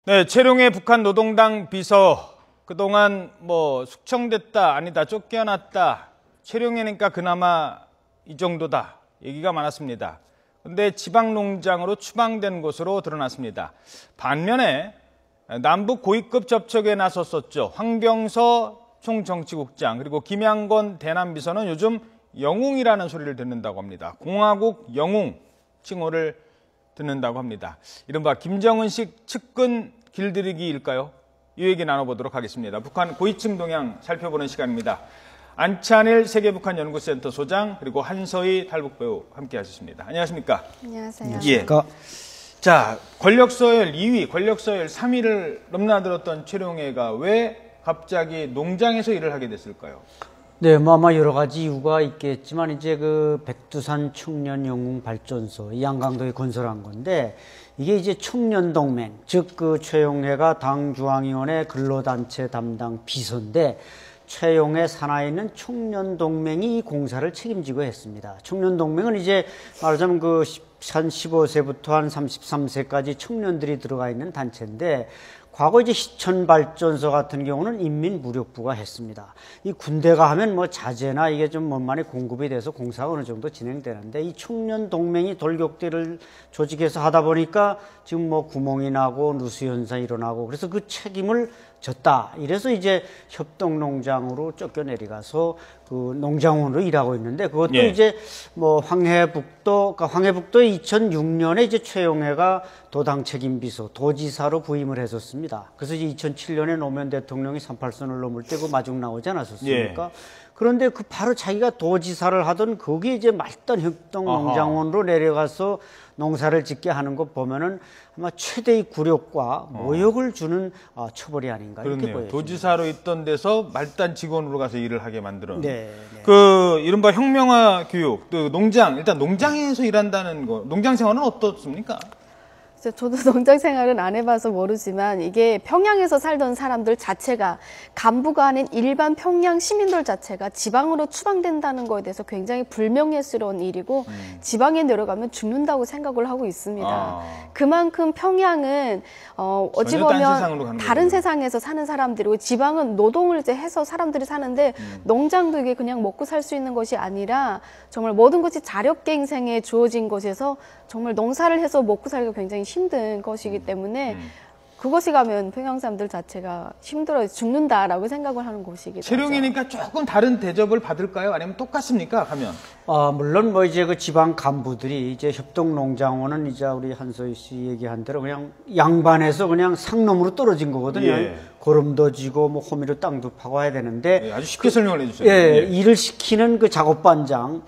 네, 최룡해 북한 노동당 비서 그동안 숙청됐다 아니다 쫓겨났다 최룡해니까 그나마 이 정도다 얘기가 많았습니다. 그런데 지방농장으로 추방된 것으로 드러났습니다. 반면에 남북 고위급 접촉에 나섰었죠. 황병서 총정치국장 그리고 김양건 대남비서는 요즘 영웅이라는 소리를 듣는다고 합니다. 공화국 영웅 칭호를 듣는다고 합니다. 이른바 김정은식 측근 길들이기일까요? 이 얘기 나눠보도록 하겠습니다. 북한 고위층 동향 살펴보는 시간입니다. 안찬일 세계북한연구센터 소장 그리고 한서희 탈북배우 함께 하셨습니다. 안녕하십니까? 안녕하세요. 예. 자, 권력서열 2위, 권력서열 3위를 넘나들었던 최룡해가 왜 갑자기 농장에서 일을 하게 됐을까요? 네, 아마 여러 가지 이유가 있겠지만 이제 그 백두산 청년영웅발전소 이 양강도에 건설한 건데 이게 이제 청년동맹 즉 그 최용해가 당 중앙위원회 근로단체 담당 비서인데 최용해 산하에 있는 청년동맹이 이 공사를 책임지고 했습니다. 청년동맹은 이제 말하자면 그 한 15세부터 한 33세까지 청년들이 들어가 있는 단체인데 과거 이제 시천발전소 같은 경우는 인민무력부가 했습니다. 이 군대가 하면 자재나 이게 좀 많이 공급이 돼서 공사가 어느 정도 진행되는데 이 청년동맹이 돌격대를 조직해서 하다 보니까 지금 구멍이 나고 누수 현상이 일어나고 그래서 그 책임을 졌다. 이래서 이제 협동농장으로 쫓겨내려가서 그 농장원으로 일하고 있는데 그것도 예. 이제 황해북도, 그러니까 황해북도에 2006년에 이제 최용해가 도당 책임비서, 도지사로 부임을 했었습니다. 그래서 이제 2007년에 노무현 대통령이 38선을 넘을 때 그 마중 나오지 않았었습니까? 예. 그런데 그 바로 자기가 도지사를 하던 거기에 이제 말단 협동농장원으로 내려가서 농사를 짓게 하는 것 보면은 아마 최대의 굴욕과 모욕을 주는 처벌이 아닌가 이렇게 보여요. 도지사로 있던 데서 말단 직원으로 가서 일을 하게 만들어. 네. 그 이른바 혁명화 교육, 또 농장 일단 농장에서 일한다는 거, 농장 생활은 어떻습니까? 저도 농장 생활은 안 해봐서 모르지만 이게 평양에서 살던 사람들 자체가 간부가 아닌 일반 평양 시민들 자체가 지방으로 추방된다는 거에 대해서 굉장히 불명예스러운 일이고 지방에 내려가면 죽는다고 생각을 하고 있습니다. 그만큼 평양은 어찌 보면 다른 세상에서 사는 사람들이고 지방은 노동을 이제 해서 사람들이 사는데 농장도 이게 그냥 먹고 살 수 있는 것이 아니라 정말 모든 것이 자력갱생에 주어진 것에서 정말 농사를 해서 먹고 살기가 굉장히 힘든 것이기 때문에 그것이 가면 평양 사람들 자체가 힘들어 죽는다라고 생각을 하는 곳이기도 하죠. 최룡해니까 조금 다른 대접을 받을까요? 아니면 똑같습니까? 가면? 물론 이제 그 지방 간부들이 이제 협동농장원은 이제 우리 한소희 씨 얘기한 대로 그냥 양반에서 그냥 상놈으로 떨어진 거거든요. 예. 고름도 지고 호미로 땅도 파고 해야 되는데 예, 아주 쉽게 설명을 해주세요. 예, 일을 시키는 그 작업반장,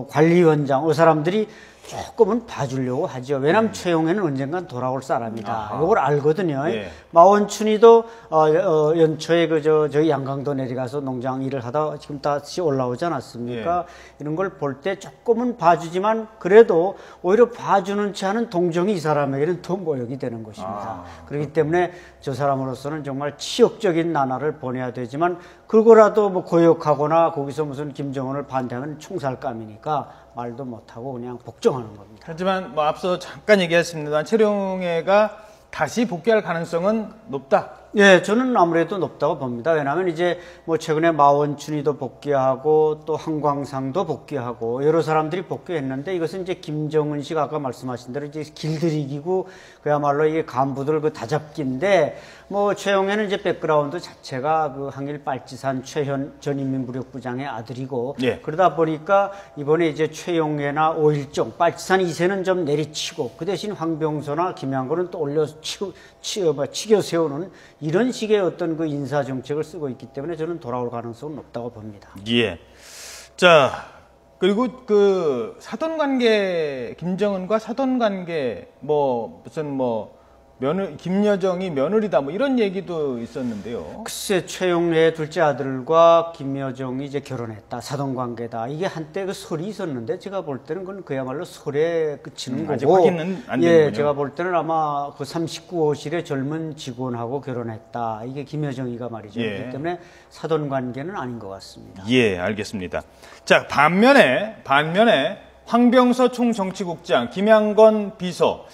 관리원장, 그 사람들이 조금은 봐주려고 하죠. 왜냐하면 최용해는 언젠간 돌아올 사람이다. 이걸 알거든요. 예. 마원춘이도 연초에 저희 양강도 내려가서 농장 일을 하다 지금 다시 올라오지 않았습니까? 예. 이런 걸 볼 때 조금은 봐주지만 그래도 오히려 봐주는 채 하는 동정이 이 사람에게는 더 모욕이 되는 것입니다. 그렇기 때문에 저 사람으로서는 정말 치욕적인 나날을 보내야 되지만 그거라도 고욕하거나 거기서 무슨 김정은을 반대하면 총살감이니까 말도 못하고 그냥 복종하는 겁니다. 하지만 앞서 잠깐 얘기했습니다. 최룡해가 다시 복귀할 가능성은 높다. 예, 저는 아무래도 높다고 봅니다. 왜냐하면 이제 최근에 마원춘이도 복귀하고 또 한광상도 복귀하고 여러 사람들이 복귀했는데 이것은 이제 김정은 씨가 아까 말씀하신 대로 이제 길들이기고 그야말로 이게 간부들 그 다잡기인데 최용해는 이제 백그라운드 자체가 그 항일 빨치산 최현 전 인민무력부장의 아들이고 예. 그러다 보니까 이번에 이제 최용해나 오일종 빨치산 2세는 좀 내리치고 그 대신 황병서나 김양건은 또 올려 치겨 세우는 이런 식의 어떤 그 인사 정책을 쓰고 있기 때문에 저는 돌아올 가능성은 높다고 봅니다. 예. 자, 그리고 그 사돈관계, 김정은과 사돈관계, 김여정이 며느리다, 이런 얘기도 있었는데요. 글쎄, 최용해의 둘째 아들과 김여정이 이제 결혼했다, 사돈관계다. 이게 한때 그 설이 있었는데 제가 볼 때는 그건 그야말로 설에 그치는 거고. 아직 확인은 안 되는군요. 예, 제가 볼 때는 아마 그 39호실의 젊은 직원하고 결혼했다. 이게 김여정이가 말이죠. 예. 그렇기 때문에 사돈관계는 아닌 것 같습니다. 예, 알겠습니다. 자, 반면에 황병서 총정치국장, 김양건 비서,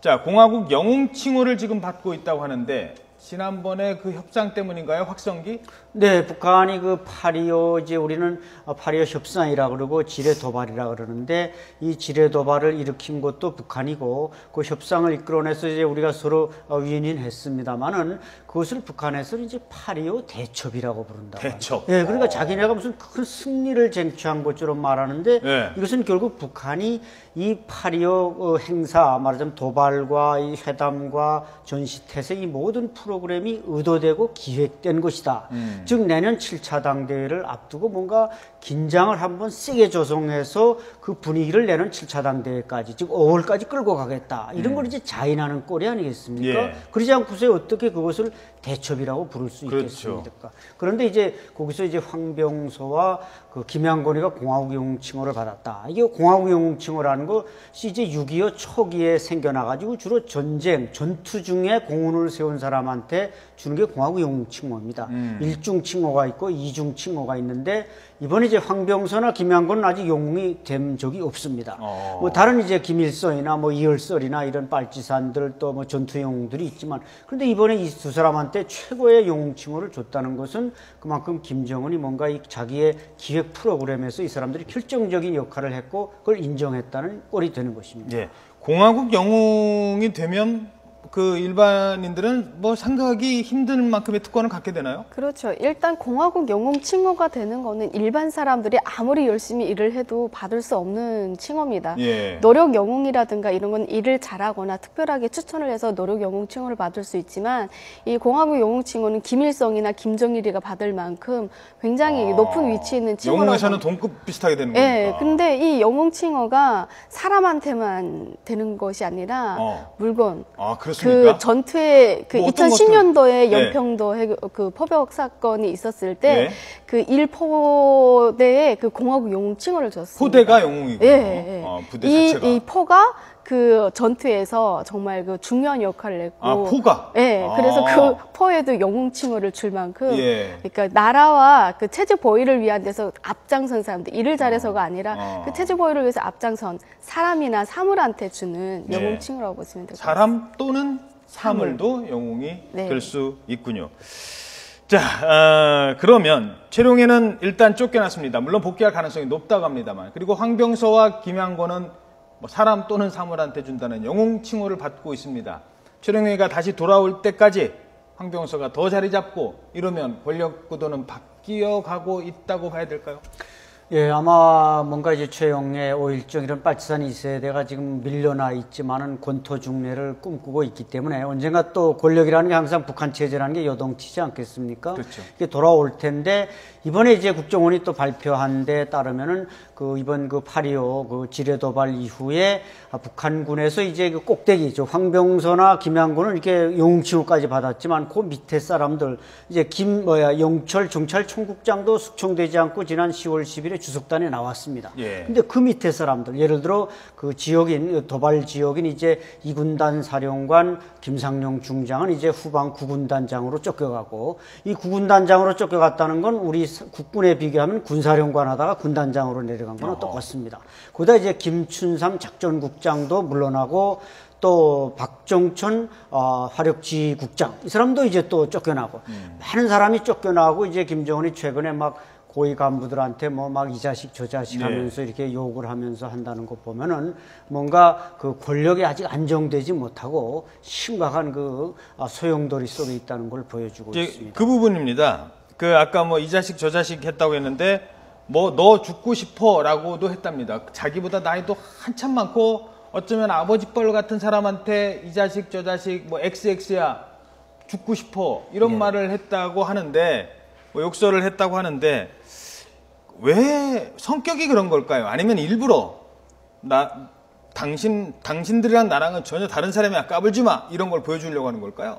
자, 공화국 영웅 칭호를 지금 받고 있다고 하는데 지난번에 그 협상 때문인가요? 확성기? 네, 북한이 그 8.25 이제 우리는 8.25 협상이라 그러고 지뢰 도발이라 그러는데 이 지뢰 도발을 일으킨 것도 북한이고 그 협상을 이끌어내서 이제 우리가 서로 위인했습니다만은 그것을 북한에서는 이제 8.25 대첩이라고 부른다. 대첩. 예, 그러니까 자기네가 무슨 큰 승리를 쟁취한 것처럼 말하는데 네. 이것은 결국 북한이 이 8.25 행사 말하자면 도발과 이 회담과 전시태세 이 모든 프로그램이 의도되고 기획된 것이다. 즉 내년 7차 당대회를 앞두고 뭔가 긴장을 한번 세게 조성해서 그 분위기를 내년 7차 당대회까지 즉 5월까지 끌고 가겠다. 이런 걸 이제 자인하는 꼴이 아니겠습니까? 예. 그러지 않고서 어떻게 그것을 대첩이라고 부를 수 그렇죠. 있겠습니까? 그런데 이제 거기서 이제 황병서와 그 김양곤이가 공화국 영웅 칭호를 받았다. 이게 공화국 영웅 칭호라는 것이 이제 6.25 초기에 생겨나가지고 주로 전쟁, 전투 중에 공훈을 세운 사람한테 주는 게 공화국 영웅 칭호입니다. 일중 칭호가 있고 이중 칭호가 있는데 이번에 이제 황병서나 김양곤은 아직 영웅이 된 적이 없습니다. 뭐 다른 이제 김일성이나 뭐 이열설이나 이런 빨치산들 또 뭐 전투 영웅들이 있지만 그런데 이번에 이 두 사람한테 최고의 영웅 칭호를 줬다는 것은 그만큼 김정은이 뭔가 이 자기의 기획 프로그램에서 이 사람들이 결정적인 역할을 했고 그걸 인정했다는 꼴이 되는 것입니다. 예. 공화국 영웅이 되면 그 일반인들은 뭐 생각하기 힘든 만큼의 특권을 갖게 되나요? 그렇죠. 일단 공화국 영웅 칭호가 되는 거는 일반 사람들이 아무리 열심히 일을 해도 받을 수 없는 칭호입니다. 예. 노력 영웅이라든가 이런 건 일을 잘하거나 특별하게 추천을 해서 노력 영웅 칭호를 받을 수 있지만 이 공화국 영웅 칭호는 김일성이나 김정일이가 받을 만큼 굉장히 높은 위치에 있는 칭호라고. 영웅에서는 동급 비슷하게 되는 예, 거니까. 근데 이 영웅 칭호가 사람한테만 되는 것이 아니라 물건. 아, 그렇습니까? 그 전투에 그 뭐 어떤 2010년도에 것들? 연평도 그 포벽 사건이 있었을 때 네. 그 1포대에 그 공화국 영웅 칭호를 줬습니다. 포대가 영웅이고요. 예, 예. 부대 이, 자체가. 이 포가 그 전투에서 정말 그 중요한 역할을 했고. 아, 포가? 예, 그래서 그 포에도 영웅 칭호를 줄 만큼. 예. 그러니까 나라와 그 체제 보위를 위한 데서 앞장선 사람들, 일을 잘해서가 아니라 그 체제 보위를 위해서 앞장선 사람이나 사물한테 주는 영웅 네. 칭호라고 보시면 됩니다. 사람 또는 사물도 영웅이 네. 될 수 있군요. 자, 그러면 최룡해는 일단 쫓겨났습니다. 물론 복귀할 가능성이 높다고 합니다만. 그리고 황병서와 김양곤은 뭐 사람 또는 사물한테 준다는 영웅 칭호를 받고 있습니다. 최룡해가 다시 돌아올 때까지 황병서가 더 자리 잡고 이러면 권력 구도는 바뀌어 가고 있다고 봐야 될까요? 예, 아마 뭔가 이제 최영애, 오일정 이런 빨치산 2세대가 지금 밀려나 있지만은 권토 중래를 꿈꾸고 있기 때문에 언젠가 또 권력이라는 게 항상 북한 체제라는 게 요동치지 않겠습니까? 그렇죠. 이게 돌아올 텐데 이번에 이제 국정원이 또 발표한 데 따르면은 그 이번 그 8.25 그 지뢰 도발 이후에 북한군에서 이제 그 꼭대기 황병서나 김양곤은 이렇게 영웅 칭호까지 받았지만 그 밑에 사람들 이제 영철 정찰 총국장도 숙청되지 않고 지난 10월 10일에 주석단에 나왔습니다. 예. 근데 그 밑에 사람들 예를 들어 그 지역인 도발 지역인 이제 2군단 사령관 김상용 중장은 이제 후방 9군단장으로 쫓겨가고 이 9군단장으로 쫓겨갔다는 건 우리 국군에 비교하면 군사령관 하다가 군단장으로 내려간 거나 똑같습니다. 거기다 이제 김춘삼 작전국장도 물러나고 또 박정천 화력지국장 이 사람도 이제 또 쫓겨나고 많은 사람이 쫓겨나고 이제 김정은이 최근에 막 고위 간부들한테 뭐 막 이 자식 저 자식 하면서 이렇게 욕을 하면서 한다는 거 보면은 뭔가 그 권력이 아직 안정되지 못하고 심각한 그 소용돌이 속에 있다는 걸 보여주고 있습니다. 그 부분입니다. 그 아까 뭐 이 자식 저 자식 했다고 했는데 뭐 너 죽고 싶어라고도 했답니다. 자기보다 나이도 한참 많고 어쩌면 아버지 뻘 같은 사람한테 이 자식 저 자식 뭐 XX야 죽고 싶어 이런 말을 했다고 하는데 뭐 욕설을 했다고 하는데 왜 성격이 그런 걸까요? 아니면 일부러 당신들이랑 나랑은 전혀 다른 사람이야 까불지 마 이런 걸 보여주려고 하는 걸까요?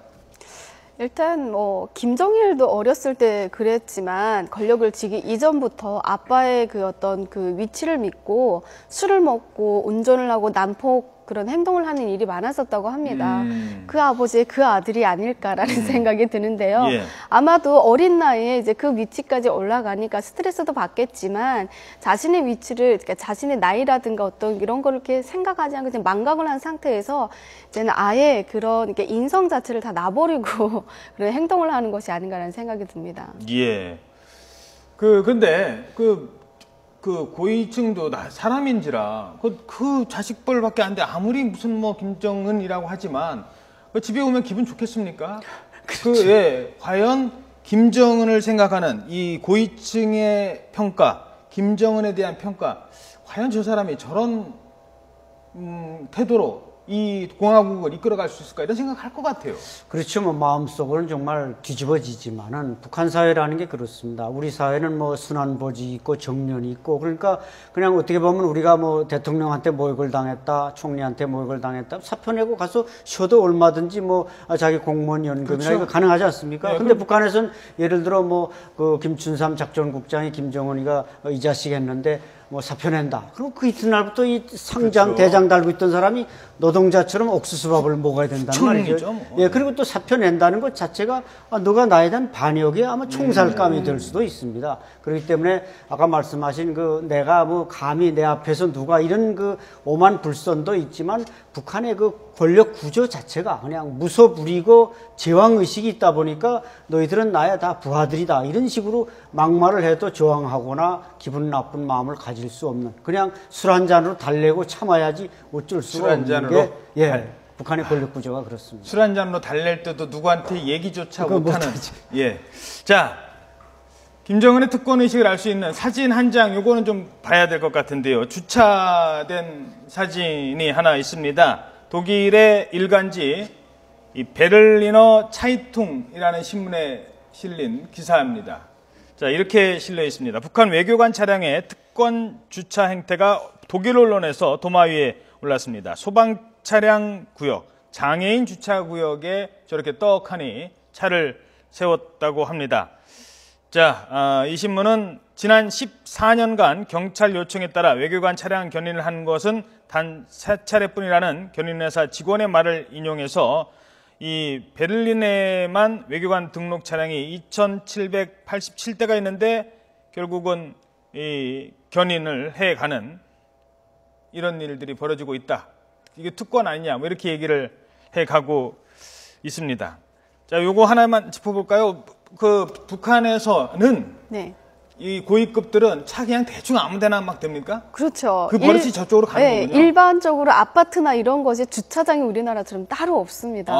일단 김정일도 어렸을 때 그랬지만 권력을 쥐기 이전부터 아빠의 그 어떤 그 위치를 믿고 술을 먹고 운전을 하고 난폭 그런 행동을 하는 일이 많았었다고 합니다. 그 아버지의 그 아들이 아닐까라는 생각이 드는데요. 예. 아마도 어린 나이에 이제 그 위치까지 올라가니까 스트레스도 받겠지만 자신의 위치를, 그러니까 자신의 나이라든가 어떤 이런 걸 이렇게 생각하지 않고 그냥 망각을 한 상태에서 이제는 아예 그런 이렇게 인성 자체를 다 놔버리고 그런 행동을 하는 것이 아닌가라는 생각이 듭니다. 예. 근데 그 고위층도 사람인지라 그 자식뻘밖에 안 돼. 아무리 무슨 뭐 김정은이라고 하지만 그 집에 오면 기분 좋겠습니까? 예. 과연 김정은을 생각하는 이 고위층의 평가, 김정은에 대한 평가, 과연 저 사람이 저런 태도로 이 공화국을 이끌어갈 수 있을까 이런 생각할 것 같아요. 그렇죠. 뭐 마음속으로는 정말 뒤집어지지만은 북한 사회라는 게 그렇습니다. 우리 사회는 뭐 순환보지 있고 정면이 있고 그러니까 그냥 어떻게 보면 우리가 뭐 대통령한테 모욕을 당했다, 총리한테 모욕을 당했다, 사표 내고 가서 쉬어도 얼마든지 뭐 자기 공무원 연금이나 그렇죠. 이거 가능하지 않습니까? 네, 근데 북한에서는 예를 들어 뭐 그 김춘삼 작전국장이 김정은이가 이 자식 했는데 뭐 사표 낸다. 그럼 그 이튿날부터 이 상장, 그렇죠. 대장 달고 있던 사람이 노동자처럼 옥수수밥을 먹어야 된다는 말이죠. 뭐. 예, 그리고 또 사표 낸다는 것 자체가 너가 나에 대한 반역이 아마 총살감이 될 수도 있습니다. 그렇기 때문에 아까 말씀하신 내가 뭐 감히 내 앞에서 누가 이런 오만 불선도 있지만 북한의 권력 구조 자체가 그냥 무소불위고 제왕의식이 있다 보니까 너희들은 나의 다 부하들이다. 이런 식으로 막말을 해도 저항하거나 기분 나쁜 마음을 가질 수 없는 그냥 술 한 잔으로 달래고 참아야지 어쩔 수가 없는 게 북한의 권력 구조가 그렇습니다. 술 한 잔으로 달랠 때도 누구한테 얘기조차 못하는. 예. 자, 김정은의 특권 의식을 알 수 있는 사진 한 장, 요거는 좀 봐야 될 것 같은데요. 주차된 사진이 하나 있습니다. 독일의 일간지 이 베를리너 차이퉁이라는 신문에 실린 기사입니다. 자, 이렇게 실려 있습니다. 북한 외교관 차량의 특권 주차 행태가 독일 언론에서 도마 위에 올랐습니다. 소방 차량 구역, 장애인 주차 구역에 저렇게 떡하니 차를 세웠다고 합니다. 자, 이 신문은 지난 14년간 경찰 요청에 따라 외교관 차량 견인을 한 것은 단 3차례뿐이라는 견인회사 직원의 말을 인용해서 이 베를린에만 외교관 등록 차량이 2,787대가 있는데 결국은 이 견인을 해가는 이런 일들이 벌어지고 있다. 이게 특권 아니냐, 뭐 이렇게 얘기를 해가고 있습니다. 자, 요거 하나만 짚어볼까요? 북한에서는 네. 이 고위급들은 차 그냥 대충 아무데나 막 됩니까? 그렇죠. 그 버릇이 저쪽으로 가는 거군요. 일반적으로 아파트나 이런 것이 주차장이 우리나라처럼 따로 없습니다.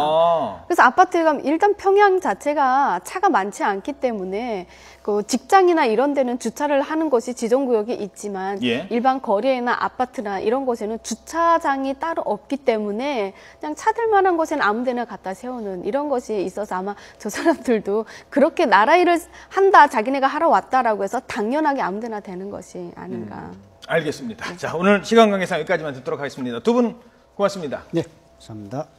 그래서 아파트에 가면 일단 평양 자체가 차가 많지 않기 때문에 그 직장이나 이런 데는 주차를 하는 것이 지정구역이 있지만 일반 거리나 아파트나 이런 곳에는 주차장이 따로 없기 때문에 그냥 차들 만한 곳에는 아무 데나 갖다 세우는 이런 것이 있어서 아마 저 사람들도 그렇게 나라 일을 한다, 자기네가 하러 왔다라고 해서 당연하게 아무 데나 되는 것이 아닌가. 알겠습니다. 자, 오늘 시간 관계상 여기까지만 듣도록 하겠습니다. 두 분 고맙습니다. 네, 감사합니다.